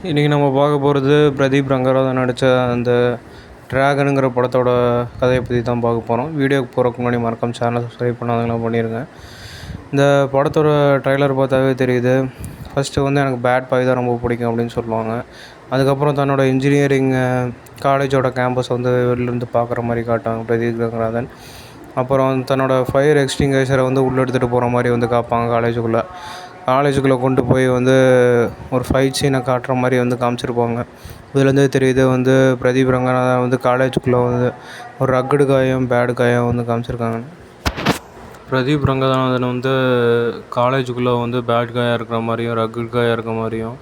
இன்றைக்கி நம்ம பார்க்க போகிறது பிரதீப் ரங்கராஜன் நடித்த அந்த ட்ராகனுங்கிற படத்தோட கதையை பற்றி தான் பார்க்க போகிறோம். வீடியோக்கு போகிறதுக்கு முன்னாடி மறக்காம சேனலை சப்ஸ்கிரைப் பண்ணாதவங்களாம் பண்ணிடுங்க. இந்த படத்தோட ட்ரைலர் பார்த்தாவே தெரியுது. ஃபஸ்ட்டு எனக்கு பேட் பாய் தான் ரொம்ப பிடிக்கும் அப்படின்னு சொல்லுவாங்க. அதுக்கப்புறம் தன்னோட இன்ஜினியரிங் காலேஜோட கேம்பஸ் வெளிலேருந்து பார்க்குற மாதிரி காட்டுவாங்க பிரதீப் ரங்கராஜன். அப்புறம் தன்னோட ஃபயர் எக்ஸ்டிங்கைசரை உள்ளே எடுத்துகிட்டு போகிற மாதிரி காப்பாங்க. காலேஜுக்குள்ளே கொண்டு போய் ஒரு ஃபைட் சீனை காட்டுற மாதிரி காமிச்சிருப்பாங்க. இதுலேருந்தே தெரியுது பிரதீப் ரங்கநாதன் காலேஜுக்குள்ளே ஒரு ரக்கடு காயம் பேடு காயம் காமிச்சிருக்காங்க. பிரதீப் ரங்கநாதன் காலேஜுக்குள்ளே பேட் காயாக இருக்கிற மாதிரியும் ரக்கடு காயாக இருக்கிற மாதிரியும்,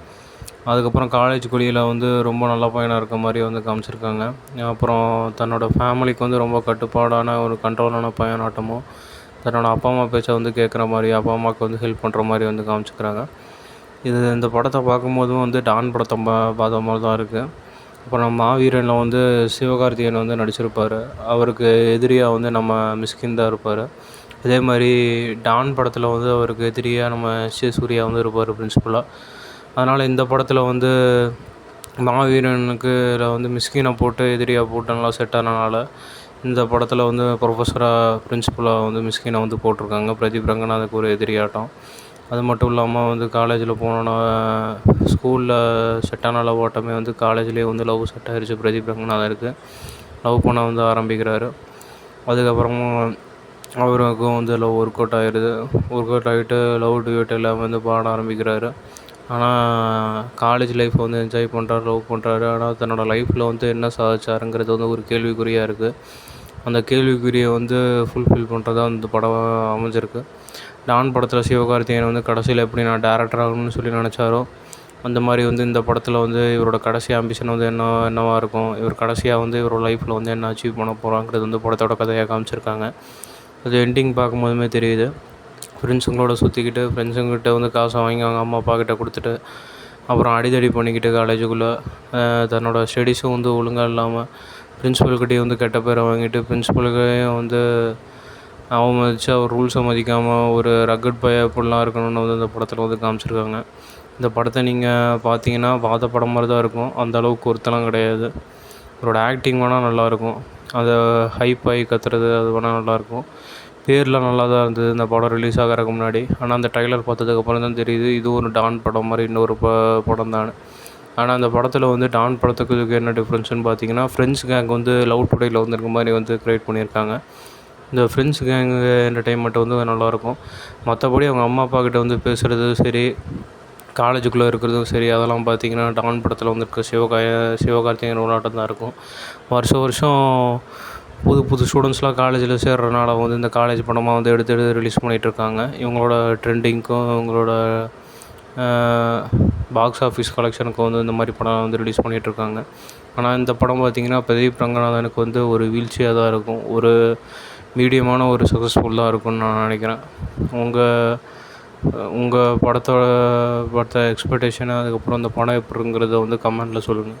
அதுக்கப்புறம் காலேஜ் குழியில் ரொம்ப நல்ல பையனாக இருக்க மாதிரி காமிச்சிருக்காங்க. அப்புறம் தன்னோட ஃபேமிலிக்கு ரொம்ப கட்டுப்பாடான ஒரு கண்ட்ரோலான பையனாட்டமும், தன்னோட அப்பா அம்மா பேச்சை கேட்குற மாதிரி, அப்பா அம்மாவுக்கு ஹெல்ப் பண்ணுற மாதிரி காமிச்சிக்கிறாங்க. இந்த படத்தை பார்க்கும்போதும் டான் படத்தை பார்த்த மாதிரி தான் இருக்குது. அப்புறம் மாவீரனில் சிவகார்த்திகேயன் நடிச்சிருப்பார். அவருக்கு எதிரியாக நம்ம மிஸ்கின் தான் இருப்பார். இதே மாதிரி டான் படத்தில் அவருக்கு எதிரியாக நம்ம சூர்யா இருப்பார் பிரின்சிபலாக. அதனால் இந்த படத்தில் மாவீரனுக்கு மிஸ்கினை போட்டு எதிரியாக போட்டு நல்லா செட் ஆனனால இந்த படத்தில் ப்ரொஃபஸராக பிரின்சிபலாக மிஸ்கினை போட்டிருக்காங்க. பிரதீப் ரங்கநாதனுக்கு ஒரு எதிரியாட்டம். அது மட்டும் இல்லாமல் காலேஜில் போனோன்னா ஸ்கூலில் செட்டான லவ் ஆட்டமே காலேஜ்லேயே லவ் செட் ஆகிடுச்சு. பிரதீப் ரங்கநாதனுக்கு லவ் பண்ண ஆரம்பிக்கிறாரு. அதுக்கப்புறமும் அவருக்கும் லவ் ஒர்க் அவுட் ஆகிடுது. ஒர்க் அவுட் ஆகிட்டு லவ் டியூட் எல்லாமே பாட ஆரம்பிக்கிறாரு. ஆனால் காலேஜ் லைஃப் என்ஜாய் பண்ணுறாரு, லவ் பண்ணுறாரு. ஆனால் தன்னோட லைஃப்பில் என்ன சாதிச்சாருங்கிறது ஒரு கேள்விக்குறியாக இருக்குது. அந்த கேள்விக்குறியை ஃபுல்ஃபில் பண்ணுறதா அந்த படம் அமைஞ்சிருக்கு. டான் படத்தில் சிவகார்த்திகேயன் கடைசியில் எப்படி நான் டேரக்டர் ஆகணும்னு சொல்லி நினச்சாரோ, அந்த மாதிரி இந்த படத்தில் இவரோட கடைசி ஆம்பிஷன் என்னவாக இருக்கும், இவர் கடைசியாக இவரோட லைஃப்பில் என்ன அச்சீவ் பண்ண போகிறாங்கிறது படத்தோட கதையாக காமிச்சிருக்காங்க. அது எண்டிங் பார்க்கும்போதுமே தெரியுது. ஃப்ரெண்ட்ஸுங்களோட சுற்றிக்கிட்டு ஃப்ரெண்ட்ஸுங்கிட்ட காசை வாங்கி அவங்க அம்மா அப்பா கிட்ட கொடுத்துட்டு, அப்புறம் அடிதடி பண்ணிக்கிட்டு காலேஜுக்குள்ளே தன்னோட ஸ்டடீஸும் ஒழுங்காக இல்லாமல் பிரின்சிபல்கிட்டையும் கெட்ட பேரை வாங்கிட்டு, பிரின்சிபலுக்கையும் அவமதித்து அவர் ரூல்ஸை மதிக்காமல் ஒரு ரக்கட் பாய் அப்படிலாம் இருக்கணும்னு இந்த படத்தில் காமிச்சிருக்காங்க. இந்த படத்தை நீங்கள் பார்த்தீங்கன்னா பார்த்த படம் மாதிரி தான் இருக்கும். அந்தளவுக்கு ஒருத்தலாம் கிடையாது. அவரோட ஆக்டிங் வேணால் நல்லாயிருக்கும். அதை ஹைப் ஆகி கத்துறது அது வேணால் நல்லாயிருக்கும். பேர்லாம் நல்லா தான் இருந்தது இந்த படம் ரிலீஸ் ஆகிறதுக்கு முன்னாடி. ஆனால் அந்த ட்ரைலர் பார்த்ததுக்கப்புறம் தான் தெரியுது இது ஒரு டான் படம் மாதிரி இன்னொரு படம் தான். ஆனால் அந்த படத்தில் டான் படத்துக்கு இதுக்கு என்ன டிஃப்ரென்ஸ்னு பார்த்தீங்கன்னா, ஃப்ரெண்ட்ஸ் கேங் லவ் டுடேயில் இருக்க மாதிரி க்ரியேட் பண்ணியிருக்காங்க. இந்த ஃப்ரெண்ட்ஸ் கேங் என்டர்டெயின்மெண்ட் நல்லாயிருக்கும். மற்றபடி அவங்க அம்மா அப்பா கிட்ட பேசுகிறது சரி, காலேஜுக்குள்ளே இருக்கிறதும் சரி, அதெல்லாம் பார்த்திங்கன்னா டான் படத்தில் இருக்க சிவகார்த்திகேயன் விளையாட்டம் தான் இருக்கும். வருஷம் புது ஸ்டூடெண்ட்ஸ்லாம் காலேஜில் சேர்றதுனால இந்த காலேஜ் படமாக எடுத்து ரிலீஸ் பண்ணிகிட்ருக்காங்க. இவங்களோட ட்ரெண்டிங்க்கும் இவங்களோட பாக்ஸ் ஆஃபீஸ் கலெக்ஷனுக்கும் இந்த மாதிரி படம் ரிலீஸ் பண்ணிகிட்ருக்காங்க. ஆனால் இந்த படம் பார்த்திங்கன்னா பிரதீப் ரங்கநாதனுக்கு ஒரு வீழ்ச்சியாக தான் இருக்கும். ஒரு மீடியமான ஒரு சக்ஸஸ்ஃபுல்லாக இருக்கும்னு நான் நினைக்கிறேன். உங்கள் படத்தை எக்ஸ்பெக்டேஷன், அதுக்கப்புறம் இந்த படம் எப்படிங்கிறத கமெண்ட்டில் சொல்லுங்கள்.